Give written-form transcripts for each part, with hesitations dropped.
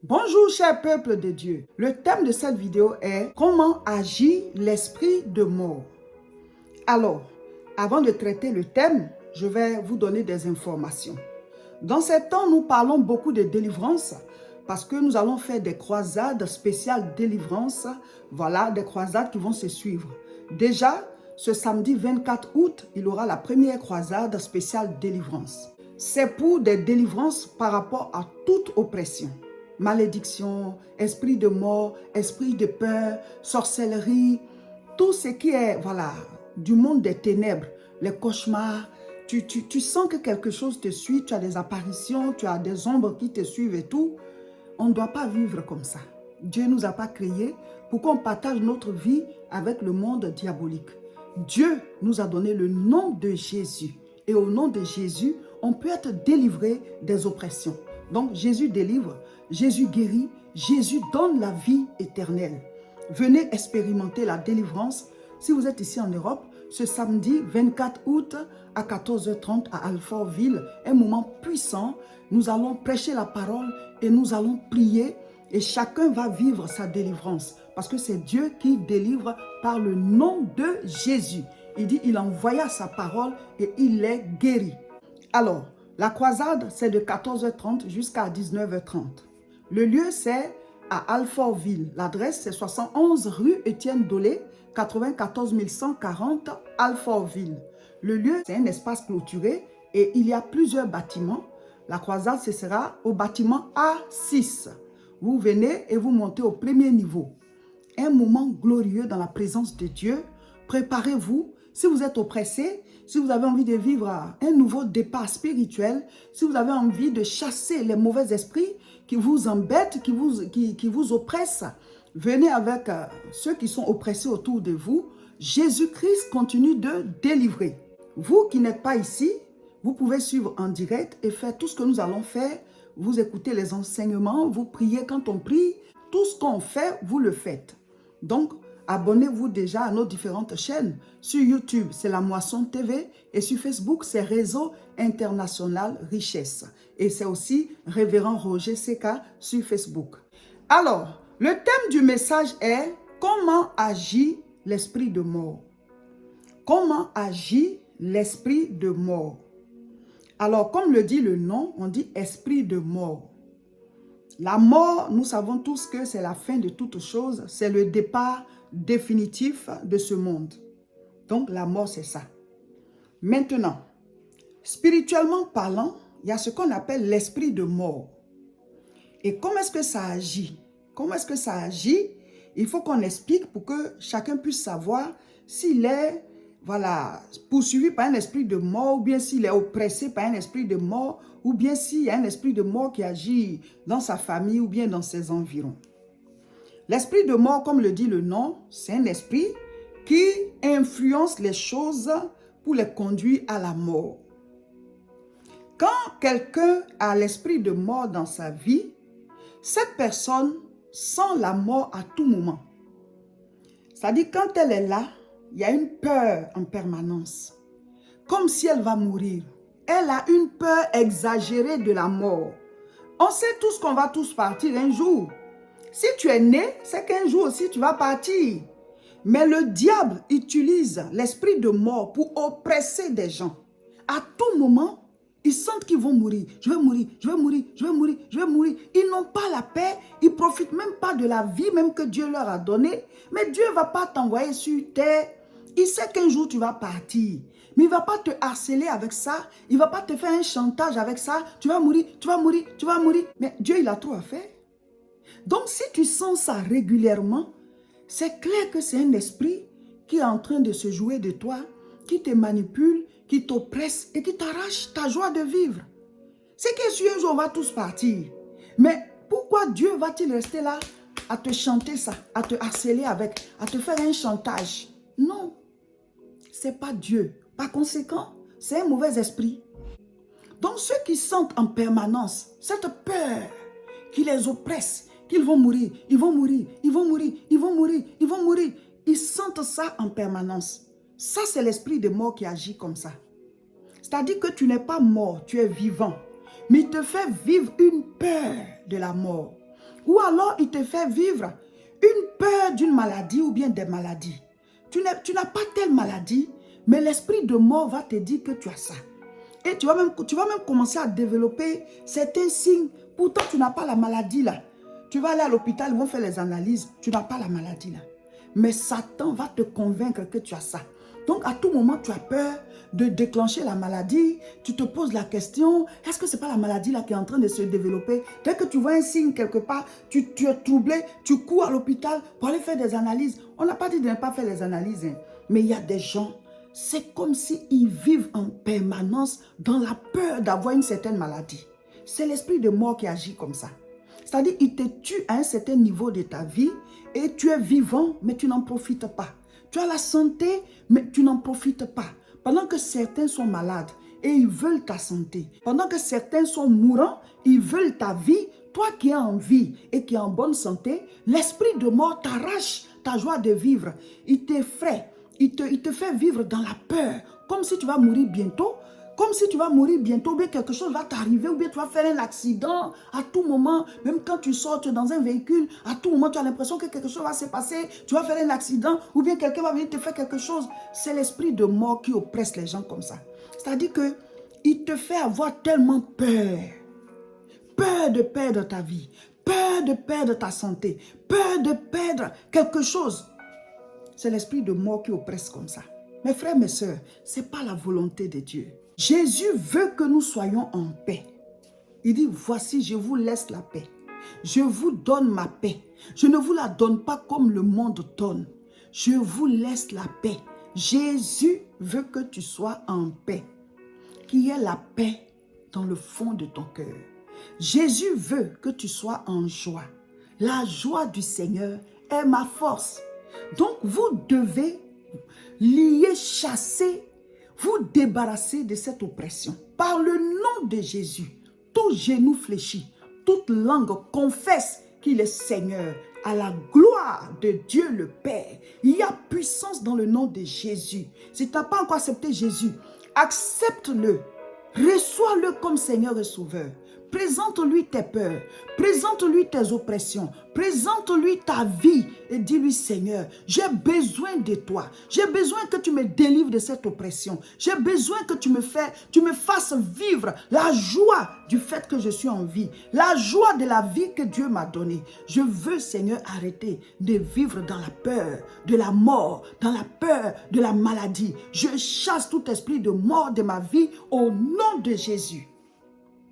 Bonjour cher peuple de Dieu. Le thème de cette vidéo est comment agit l'esprit de mort. Alors, avant de traiter le thème, je vais vous donner des informations. Dans ces temps, nous parlons beaucoup de délivrance parce que nous allons faire des croisades spéciales délivrance. Voilà, des croisades qui vont se suivre. Déjà, ce samedi 24 août, il y aura la première croisade spéciale délivrance. C'est pour des délivrances par rapport à toute oppression. Malédiction, esprit de mort, esprit de peur, sorcellerie, tout ce qui est, voilà, du monde des ténèbres, les cauchemars. Tu sens que quelque chose te suit, tu as des apparitions, tu as des ombres qui te suivent et tout. On ne doit pas vivre comme ça. Dieu ne nous a pas créés pour qu'on partage notre vie avec le monde diabolique. Dieu nous a donné le nom de Jésus. Et au nom de Jésus, on peut être délivré des oppressions. Donc Jésus délivre, Jésus guérit, Jésus donne la vie éternelle. Venez expérimenter la délivrance. Si vous êtes ici en Europe, ce samedi 24 août à 14h30 à Alfortville, un moment puissant. Nous allons prêcher la parole et nous allons prier et chacun va vivre sa délivrance parce que c'est Dieu qui délivre par le nom de Jésus. Il dit, il envoya sa parole et il les guérit. Alors, la croisade, c'est de 14h30 jusqu'à 19h30. Le lieu, c'est à Alfortville. L'adresse, c'est 71 rue Étienne Dolé, 94 140 Alfortville. Le lieu, c'est un espace clôturé et il y a plusieurs bâtiments. La croisade, ce sera au bâtiment A6. Vous venez et vous montez au premier niveau. Un moment glorieux dans la présence de Dieu. Préparez-vous. Si vous êtes oppressé, si vous avez envie de vivre un nouveau départ spirituel, si vous avez envie de chasser les mauvais esprits qui vous embêtent, qui vous oppressent, venez avec ceux qui sont oppressés autour de vous. Jésus-Christ continue de délivrer. Vous qui n'êtes pas ici, vous pouvez suivre en direct et faire tout ce que nous allons faire. Vous écoutez les enseignements, vous priez quand on prie. Tout ce qu'on fait, vous le faites. Donc, abonnez-vous déjà à nos différentes chaînes. Sur YouTube, c'est La Moisson TV et sur Facebook, c'est Réseau International Richesse. Et c'est aussi Révérend Roger Seka sur Facebook. Alors, le thème du message est comment agit l'esprit de mort. Comment agit l'esprit de mort? Alors, comme le dit le nom, on dit esprit de mort. La mort, nous savons tous que c'est la fin de toute chose, c'est le départ définitif de ce monde. Donc la mort, c'est ça. Maintenant, spirituellement parlant, il y a ce qu'on appelle l'esprit de mort. Et comment est-ce que ça agit? Comment est-ce que ça agit? Il faut qu'on explique pour que chacun puisse savoir s'il est poursuivi par un esprit de mort ou bien s'il est oppressé par un esprit de mort ou bien s'il y a un esprit de mort qui agit dans sa famille ou bien dans ses environs. L'esprit de mort, comme le dit le nom, c'est un esprit qui influence les choses pour les conduire à la mort. Quand quelqu'un a l'esprit de mort dans sa vie, cette personne sent la mort à tout moment. C'est-à-dire quand elle est là, il y a une peur en permanence, comme si elle va mourir. Elle a une peur exagérée de la mort. On sait tous qu'on va tous partir un jour. Si tu es né, c'est qu'un jour aussi tu vas partir. Mais le diable utilise l'esprit de mort pour oppresser des gens. À tout moment, ils sentent qu'ils vont mourir. Je vais mourir, je vais mourir, je vais mourir, je vais mourir. Ils n'ont pas la paix, ils ne profitent même pas de la vie même que Dieu leur a donnée. Mais Dieu ne va pas t'envoyer sur terre. Il sait qu'un jour tu vas partir. Mais il ne va pas te harceler avec ça. Il ne va pas te faire un chantage avec ça. Tu vas mourir, tu vas mourir, tu vas mourir. Mais Dieu, il a trop à faire. Donc si tu sens ça régulièrement, c'est clair que c'est un esprit qui est en train de se jouer de toi, qui te manipule, qui t'oppresse et qui t'arrache ta joie de vivre. C'est que si un jour on va tous partir. Mais pourquoi Dieu va-t-il rester là à te chanter ça, à te harceler avec, à te faire un chantage? Non, c'est pas Dieu. Par conséquent, c'est un mauvais esprit. Donc ceux qui sentent en permanence cette peur qui les oppresse, qu'ils vont mourir, ils vont mourir, ils vont mourir, ils vont mourir, ils vont mourir. Ils sentent ça en permanence. Ça, c'est l'esprit de mort qui agit comme ça. C'est-à-dire que tu n'es pas mort, tu es vivant. Mais il te fait vivre une peur de la mort. Ou alors, il te fait vivre une peur d'une maladie ou bien des maladies. Tu n'as pas telle maladie, mais l'esprit de mort va te dire que tu as ça. Et tu vas même commencer à développer certains signes. Pourtant, tu n'as pas la maladie là. Tu vas aller à l'hôpital, ils vont faire les analyses. Tu n'as pas la maladie là. Mais Satan va te convaincre que tu as ça. Donc, à tout moment, tu as peur de déclencher la maladie. Tu te poses la question, est-ce que ce n'est pas la maladie là qui est en train de se développer? Dès que tu vois un signe quelque part, tu es troublé, tu cours à l'hôpital pour aller faire des analyses. On n'a pas dit de ne pas faire les analyses, hein. Mais il y a des gens, c'est comme s'ils vivent en permanence dans la peur d'avoir une certaine maladie. C'est l'esprit de mort qui agit comme ça. C'est-à-dire, il te tue à un certain niveau de ta vie et tu es vivant, mais tu n'en profites pas. Tu as la santé, mais tu n'en profites pas. Pendant que certains sont malades et ils veulent ta santé. Pendant que certains sont mourants, ils veulent ta vie. Toi qui es en vie et qui es en bonne santé, l'esprit de mort t'arrache ta joie de vivre. Il t'effraie. Il te fait vivre dans la peur, comme si tu vas mourir bientôt, comme si tu vas mourir bientôt, ou bien quelque chose va t'arriver, ou bien tu vas faire un accident à tout moment, même quand tu sors, tu es dans un véhicule, à tout moment tu as l'impression que quelque chose va se passer, tu vas faire un accident, ou bien quelqu'un va venir te faire quelque chose. C'est l'esprit de mort qui oppresse les gens comme ça. C'est-à-dire qu'il te fait avoir tellement peur, peur de perdre ta vie, peur de perdre ta santé, peur de perdre quelque chose. C'est l'esprit de mort qui oppresse comme ça. Mes frères, mes sœurs, ce n'est pas la volonté de Dieu. Jésus veut que nous soyons en paix. Il dit, voici, je vous laisse la paix. Je vous donne ma paix. Je ne vous la donne pas comme le monde donne. Je vous laisse la paix. Jésus veut que tu sois en paix. Qu'il y ait la paix dans le fond de ton cœur. Jésus veut que tu sois en joie. La joie du Seigneur est ma force. Donc, vous devez lier, chasser, vous débarrasser de cette oppression. Par le nom de Jésus, tout genou fléchit, toute langue confesse qu'il est Seigneur. À la gloire de Dieu le Père, il y a puissance dans le nom de Jésus. Si tu n'as pas encore accepté Jésus, accepte-le. Reçois-le comme Seigneur et Sauveur. Présente-lui tes peurs, présente-lui tes oppressions, présente-lui ta vie et dis-lui, Seigneur, j'ai besoin de toi. J'ai besoin que tu me délivres de cette oppression. J'ai besoin que tu me fasses vivre la joie du fait que je suis en vie, la joie de la vie que Dieu m'a donnée. Je veux, Seigneur, arrêter de vivre dans la peur de la mort, dans la peur de la maladie. Je chasse tout esprit de mort de ma vie au nom de Jésus.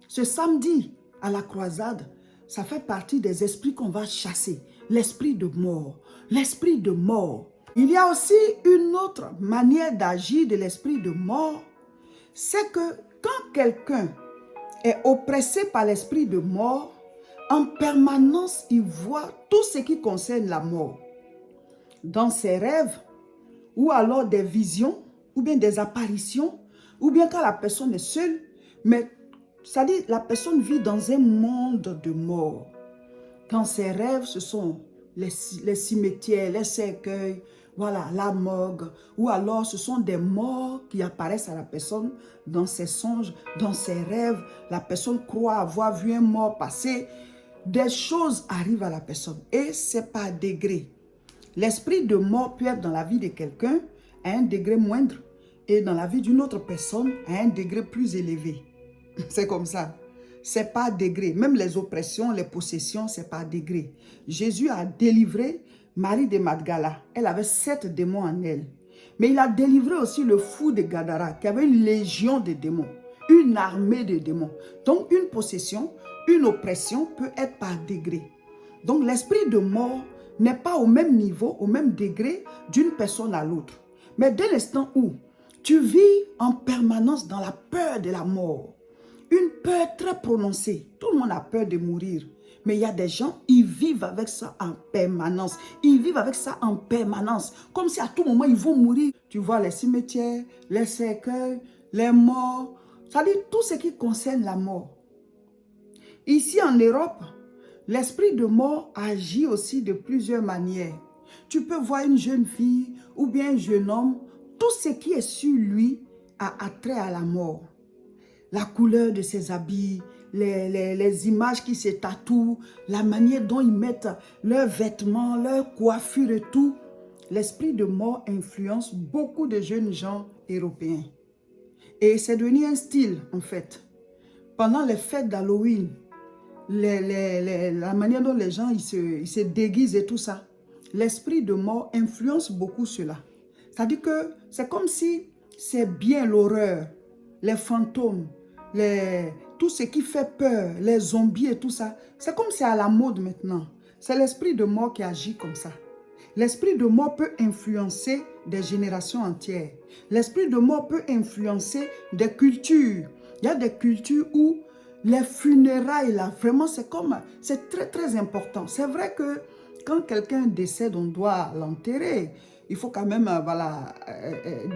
Ce samedi, à la croisade, ça fait partie des esprits qu'on va chasser. L'esprit de mort. L'esprit de mort. Il y a aussi une autre manière d'agir de l'esprit de mort. C'est que quand quelqu'un est oppressé par l'esprit de mort, en permanence, il voit tout ce qui concerne la mort. Dans ses rêves, ou alors des visions, ou bien des apparitions, ou bien quand la personne est seule, mais c'est-à-dire, la personne vit dans un monde de mort. Dans ses rêves, ce sont les cimetières, les cercueils, voilà, la morgue. Ou alors, ce sont des morts qui apparaissent à la personne dans ses songes, dans ses rêves. La personne croit avoir vu un mort passer. Des choses arrivent à la personne et c'est par degré. L'esprit de mort peut être dans la vie de quelqu'un à un degré moindre et dans la vie d'une autre personne à un degré plus élevé. C'est comme ça. C'est par degré. Même les oppressions, les possessions, c'est par degré. Jésus a délivré Marie de Magdala. Elle avait 7 démons en elle. Mais il a délivré aussi le fou de Gadara, qui avait une légion de démons. Une armée de démons. Donc, une possession, une oppression peut être par degré. Donc, l'esprit de mort n'est pas au même niveau, au même degré d'une personne à l'autre. Mais dès l'instant où tu vis en permanence dans la peur de la mort, une peur très prononcée. Tout le monde a peur de mourir. Mais il y a des gens, ils vivent avec ça en permanence. Ils vivent avec ça en permanence. Comme si à tout moment, ils vont mourir. Tu vois les cimetières, les cercueils, les morts. C'est-à-dire tout ce qui concerne la mort. Ici en Europe, l'esprit de mort agit aussi de plusieurs manières. Tu peux voir une jeune fille ou bien un jeune homme. Tout ce qui est sur lui a attrait à la mort. La couleur de ses habits, les images qui se tatouent, la manière dont ils mettent leurs vêtements, leurs coiffures et tout. L'esprit de mort influence beaucoup de jeunes gens européens. Et c'est devenu un style, en fait. Pendant les fêtes d'Halloween, la manière dont les gens ils se déguisent et tout ça, l'esprit de mort influence beaucoup cela. C'est-à-dire que c'est comme si c'est bien l'horreur, les fantômes, tout ce qui fait peur, les zombies et tout ça. C'est comme c'est à la mode maintenant. C'est l'esprit de mort qui agit comme ça. L'esprit de mort peut influencer des générations entières. L'esprit de mort peut influencer des cultures. Il y a des cultures où les funérailles, là, vraiment, c'est très, très important. C'est vrai que quand quelqu'un décède, on doit l'enterrer. Il faut quand même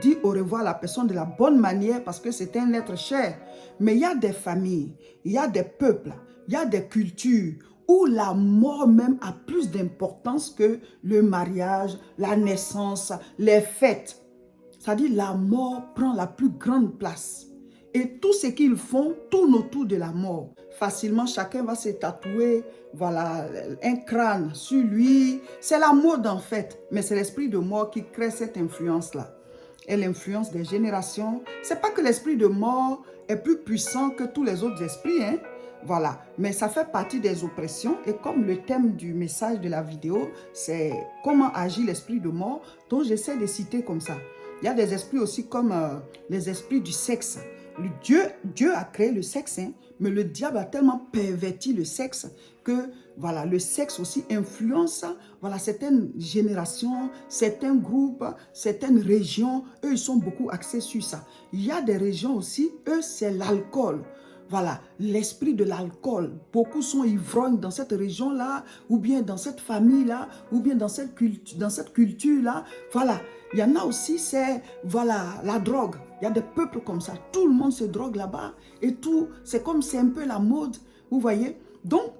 dire au revoir à la personne de la bonne manière parce que c'est un être cher. Mais il y a des familles, il y a des peuples, il y a des cultures où la mort même a plus d'importance que le mariage, la naissance, les fêtes. C'est-à-dire la mort prend la plus grande place. Et tout ce qu'ils font tourne autour de la mort. Facilement, chacun va se tatouer, voilà, un crâne sur lui. C'est la mode en fait, mais c'est l'esprit de mort qui crée cette influence-là. Et l'influence des générations. C'est pas que l'esprit de mort est plus puissant que tous les autres esprits, hein. Voilà, mais ça fait partie des oppressions et comme le thème du message de la vidéo, c'est comment agit l'esprit de mort, donc j'essaie de citer comme ça. Il y a des esprits aussi comme les esprits du sexe. Dieu a créé le sexe, hein, mais le diable a tellement perverti le sexe que voilà, le sexe aussi influence voilà, certaines générations, certains groupes, certaines régions. Eux, ils sont beaucoup axés sur ça. Il y a des régions aussi, eux, c'est l'alcool. Voilà, l'esprit de l'alcool. Beaucoup sont ivrognes dans cette région-là, ou bien dans cette famille-là, ou bien dans cette culture-là. Voilà, il y en a aussi, c'est voilà, la drogue. Il y a des peuples comme ça. Tout le monde se drogue là-bas. Et tout, c'est comme c'est un peu la mode. Vous voyez? Donc,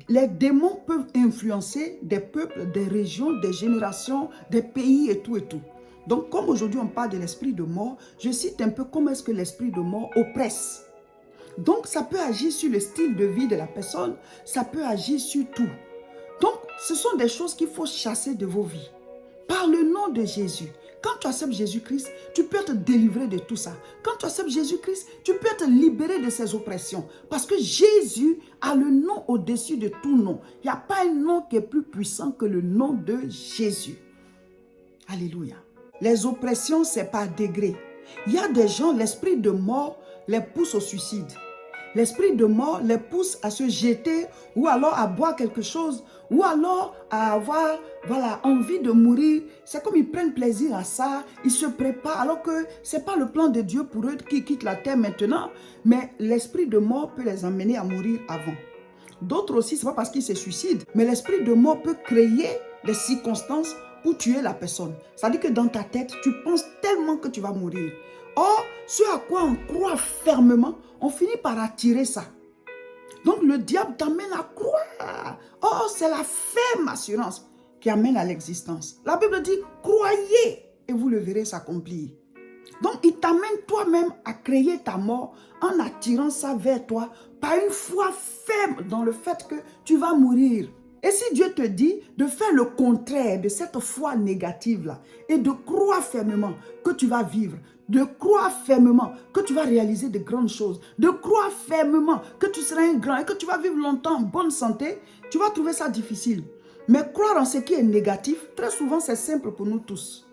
les démons peuvent influencer des peuples, des régions, des générations, des pays et tout et tout. Donc, comme aujourd'hui on parle de l'esprit de mort, je cite un peu comment est-ce que l'esprit de mort oppresse. Donc, ça peut agir sur le style de vie de la personne, ça peut agir sur tout. Donc, ce sont des choses qu'il faut chasser de vos vies. Par le nom de Jésus. Quand tu acceptes Jésus-Christ, tu peux te délivrer de tout ça. Quand tu acceptes Jésus-Christ, tu peux te libérer de ces oppressions. Parce que Jésus a le nom au-dessus de tout nom. Il n'y a pas un nom qui est plus puissant que le nom de Jésus. Alléluia. Les oppressions, c'est par degré. Il y a des gens, l'esprit de mort les pousse au suicide. L'esprit de mort les pousse à se jeter ou alors à boire quelque chose ou alors à avoir envie de mourir. C'est comme ils prennent plaisir à ça, ils se préparent alors que ce n'est pas le plan de Dieu pour eux qui quittent la terre maintenant. Mais l'esprit de mort peut les amener à mourir avant. D'autres aussi, ce n'est pas parce qu'ils se suicident, mais l'esprit de mort peut créer des circonstances pour tuer la personne. C'est-à-dire que dans ta tête, tu penses tellement que tu vas mourir. Or, ce à quoi on croit fermement, on finit par attirer ça. Donc, le diable t'amène à croire. Oh, c'est la ferme assurance qui amène à l'existence. La Bible dit, croyez et vous le verrez s'accomplir. Donc, il t'amène toi-même à créer ta mort en attirant ça vers toi par une foi ferme dans le fait que tu vas mourir. Et si Dieu te dit de faire le contraire de cette foi négative-là et de croire fermement que tu vas vivre, de croire fermement que tu vas réaliser de grandes choses, de croire fermement que tu seras un grand et que tu vas vivre longtemps en bonne santé, tu vas trouver ça difficile. Mais croire en ce qui est négatif, très souvent c'est simple pour nous tous.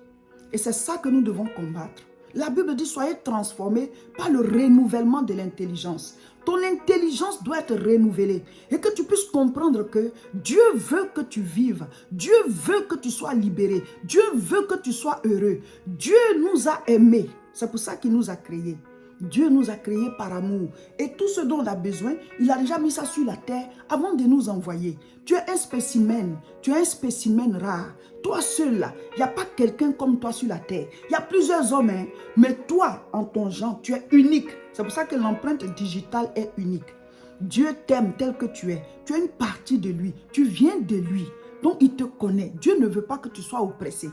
Et c'est ça que nous devons combattre. La Bible dit, soyez transformés par le renouvellement de l'intelligence. Ton intelligence doit être renouvelée et que tu puisses comprendre que Dieu veut que tu vives. Dieu veut que tu sois libéré. Dieu veut que tu sois heureux. Dieu nous a aimés. C'est pour ça qu'il nous a créés. Dieu nous a créés par amour. Et tout ce dont on a besoin, il a déjà mis ça sur la terre avant de nous envoyer. Tu es un spécimen. Tu es un spécimen rare. Toi seul là, il n'y a pas quelqu'un comme toi sur la terre. Il y a plusieurs hommes, hein, mais toi, en ton genre, tu es unique. C'est pour ça que l'empreinte digitale est unique. Dieu t'aime tel que tu es. Tu es une partie de lui. Tu viens de lui. Donc, il te connaît. Dieu ne veut pas que tu sois oppressé.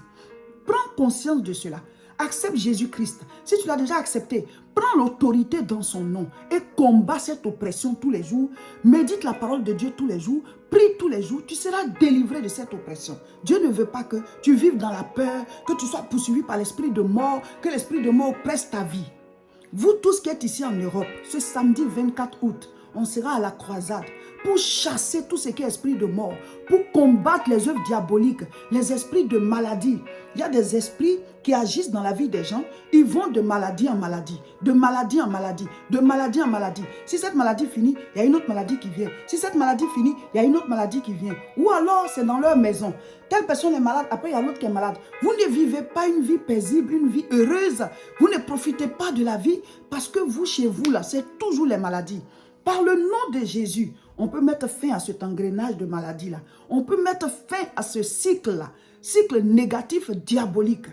Prends conscience de cela. Accepte Jésus-Christ. Si tu l'as déjà accepté, prends l'autorité dans son nom et combat cette oppression tous les jours. Médite la parole de Dieu tous les jours. Prie tous les jours. Tu seras délivré de cette oppression. Dieu ne veut pas que tu vives dans la peur, que tu sois poursuivi par l'esprit de mort, que l'esprit de mort oppresse ta vie. Vous tous qui êtes ici en Europe, ce samedi 24 août, on sera à la croisade pour chasser tout ce qui est esprit de mort, pour combattre les œuvres diaboliques, les esprits de maladie. Il y a des esprits qui agissent dans la vie des gens, ils vont de maladie en maladie, de maladie en maladie, de maladie en maladie. Si cette maladie finit, il y a une autre maladie qui vient. Si cette maladie finit, il y a une autre maladie qui vient. Ou alors, c'est dans leur maison. Telle personne est malade, après il y a l'autre qui est malade. Vous ne vivez pas une vie paisible, une vie heureuse. Vous ne profitez pas de la vie parce que vous, chez vous, là, c'est toujours les maladies. Par le nom de Jésus, on peut mettre fin à cet engrenage de maladie-là. On peut mettre fin à ce cycle-là, cycle négatif, diabolique.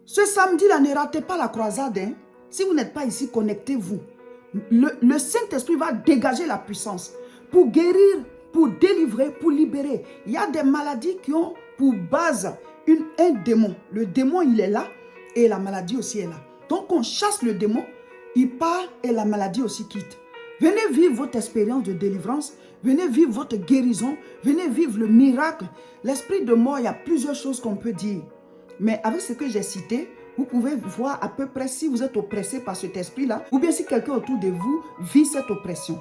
Ce samedi-là, ne ratez pas la croisade. Hein. Si vous n'êtes pas ici, connectez-vous. Le Saint-Esprit va dégager la puissance pour guérir, pour délivrer, pour libérer. Il y a des maladies qui ont pour base un démon. Le démon, il est là et la maladie aussi est là. Donc, on chasse le démon, il part et la maladie aussi quitte. Venez vivre votre expérience de délivrance. Venez vivre votre guérison. Venez vivre le miracle. L'esprit de mort, il y a plusieurs choses qu'on peut dire. Mais avec ce que j'ai cité, vous pouvez voir à peu près si vous êtes oppressé par cet esprit-là ou bien si quelqu'un autour de vous vit cette oppression.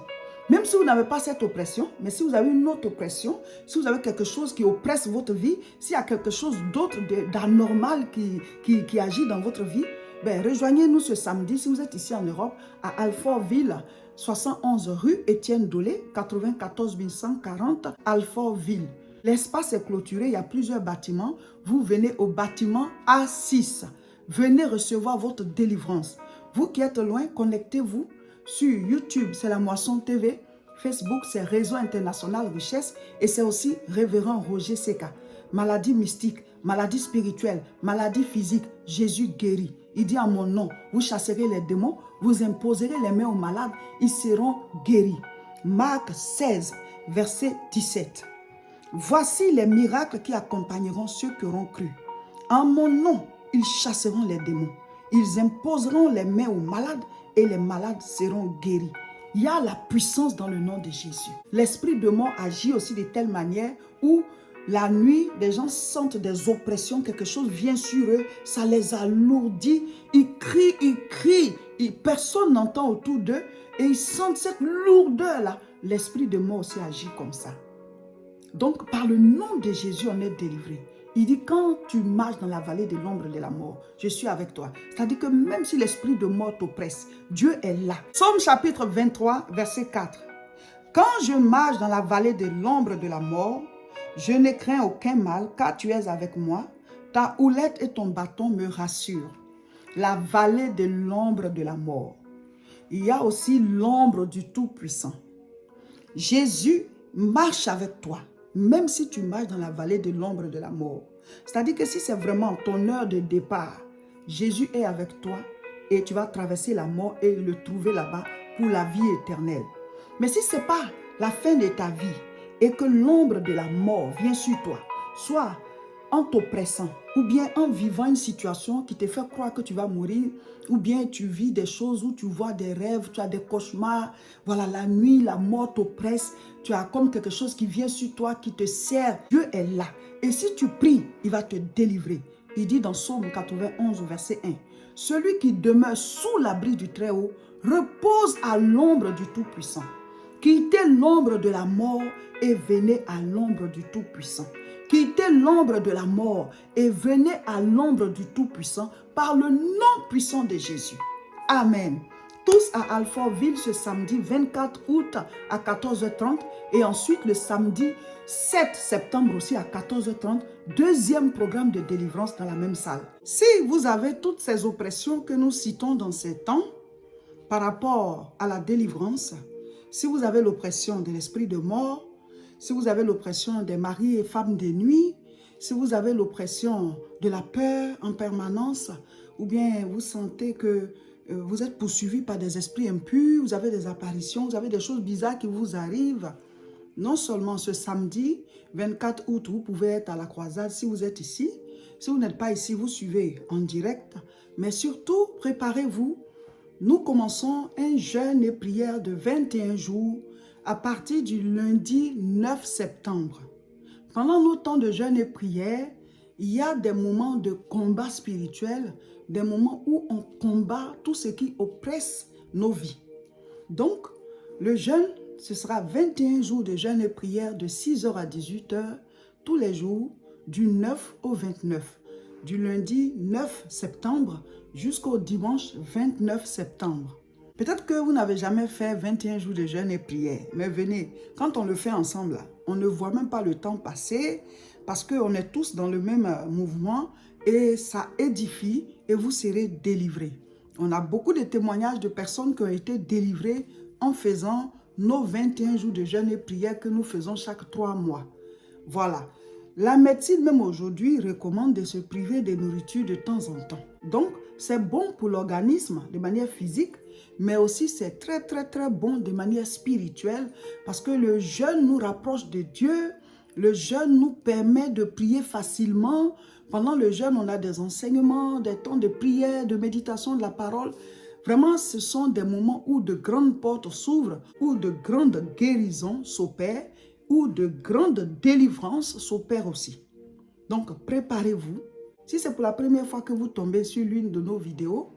Même si vous n'avez pas cette oppression, mais si vous avez une autre oppression, si vous avez quelque chose qui oppresse votre vie, s'il y a quelque chose d'autre d'anormal qui agit dans votre vie, ben, rejoignez-nous ce samedi si vous êtes ici en Europe à Alfortville, 71 rue Étienne Dolé, 94 140 Alfortville. L'espace est clôturé, il y a plusieurs bâtiments. Vous venez au bâtiment A6. Venez recevoir votre délivrance. Vous qui êtes loin, connectez-vous sur YouTube, c'est La Moisson TV. Facebook, c'est Réseau International Richesse. Et c'est aussi Révérend Roger Seka. Maladie mystique, maladie spirituelle, maladie physique, Jésus guérit. Il dit en mon nom, vous chasserez les démons, vous imposerez les mains aux malades, ils seront guéris. Marc 16, verset 17. Voici les miracles qui accompagneront ceux qui auront cru. En mon nom, ils chasseront les démons. Ils imposeront les mains aux malades et les malades seront guéris. Il y a la puissance dans le nom de Jésus. L'esprit de mort agit aussi de telle manière où la nuit, les gens sentent des oppressions, quelque chose vient sur eux, ça les alourdit, ils crient, personne n'entend autour d'eux et ils sentent cette lourdeur-là. L'esprit de mort aussi agit comme ça. Donc, par le nom de Jésus, on est délivré. Il dit, quand tu marches dans la vallée de l'ombre de la mort, je suis avec toi. C'est-à-dire que même si l'esprit de mort t'oppresse, Dieu est là. Psaume chapitre 23, verset 4. Quand je marche dans la vallée de l'ombre de la mort, je ne crains aucun mal, car tu es avec moi. Ta houlette et ton bâton me rassurent. La vallée de l'ombre de la mort. Il y a aussi l'ombre du Tout-Puissant. Jésus marche avec toi, même si tu marches dans la vallée de l'ombre de la mort. C'est-à-dire que si c'est vraiment ton heure de départ, Jésus est avec toi et tu vas traverser la mort et le trouver là-bas pour la vie éternelle. Mais si ce n'est pas la fin de ta vie et que l'ombre de la mort vient sur toi, soit en t'oppressant ou bien en vivant une situation qui te fait croire que tu vas mourir, ou bien tu vis des choses où tu vois des rêves, tu as des cauchemars, voilà, la nuit, la mort t'oppresse, tu as comme quelque chose qui vient sur toi, qui te serre. Dieu est là. Et si tu pries, il va te délivrer. Il dit dans Psaume 91, verset 1, « Celui qui demeure sous l'abri du Très-Haut repose à l'ombre du Tout-Puissant. Quittez l'ombre de la mort et venez à l'ombre du Tout-Puissant. » Quittez l'ombre de la mort et venez à l'ombre du Tout-Puissant par le nom puissant de Jésus. Amen. Tous à Alfortville ce samedi 24 août à 14h30 et ensuite le samedi 7 septembre aussi à 14h30, deuxième programme de délivrance dans la même salle. Si vous avez toutes ces oppressions que nous citons dans ces temps par rapport à la délivrance, si vous avez l'oppression de l'esprit de mort, si vous avez l'oppression des maris et femmes de nuit, si vous avez l'oppression de la peur en permanence, ou bien vous sentez que vous êtes poursuivi par des esprits impurs, vous avez des apparitions, vous avez des choses bizarres qui vous arrivent, Non seulement ce samedi 24 août, vous pouvez être à la croisade si vous êtes ici. Si vous n'êtes pas ici, vous suivez en direct. Mais surtout, préparez-vous. Nous commençons un jeûne et prière de 21 jours à partir du lundi 9 septembre. Pendant nos temps de jeûne et prière, il y a des moments de combat spirituel, des moments où on combat tout ce qui oppresse nos vies. Donc, le jeûne, ce sera 21 jours de jeûne et prière de 6h à 18h tous les jours du 9 au 29, du lundi 9 septembre jusqu'au dimanche 29 septembre. Peut-être que vous n'avez jamais fait 21 jours de jeûne et prière, mais venez, quand on le fait ensemble, là, on ne voit même pas le temps passer parce qu'on est tous dans le même mouvement et ça édifie et vous serez délivrés. On a beaucoup de témoignages de personnes qui ont été délivrées en faisant nos 21 jours de jeûne et prière que nous faisons chaque 3 mois. Voilà. La médecine, même aujourd'hui, recommande de se priver de nourriture de temps en temps. Donc, c'est bon pour l'organisme de manière physique, mais aussi c'est très, très, très bon de manière spirituelle parce que le jeûne nous rapproche de Dieu. Le jeûne nous permet de prier facilement. Pendant le jeûne, on a des enseignements, des temps de prière, de méditation de la parole. Vraiment, ce sont des moments où de grandes portes s'ouvrent, où de grandes guérisons s'opèrent, où de grandes délivrances s'opèrent aussi. Donc, préparez-vous. Si c'est pour la première fois que vous tombez sur l'une de nos vidéos,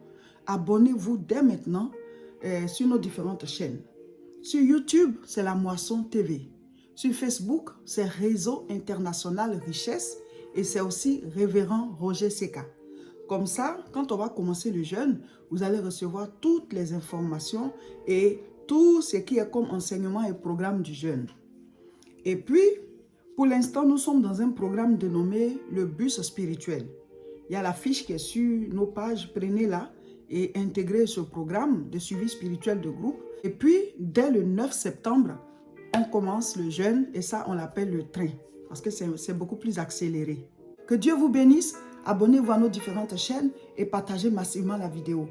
abonnez-vous dès maintenant sur nos différentes chaînes. Sur YouTube, c'est La Moisson TV. Sur Facebook, c'est Réseau International Richesse et c'est aussi Révérend Roger Seka. Comme ça, quand on va commencer le jeûne, vous allez recevoir toutes les informations et tout ce qui est comme enseignement et programme du jeûne. Et puis, pour l'instant, nous sommes dans un programme dénommé le bus spirituel. Il y a la fiche qui est sur nos pages, prenez-la et intégrez ce programme de suivi spirituel de groupe. Et puis, dès le 9 septembre, on commence le jeûne et ça, on l'appelle le train parce que c'est beaucoup plus accéléré. Que Dieu vous bénisse, abonnez-vous à nos différentes chaînes et partagez massivement la vidéo.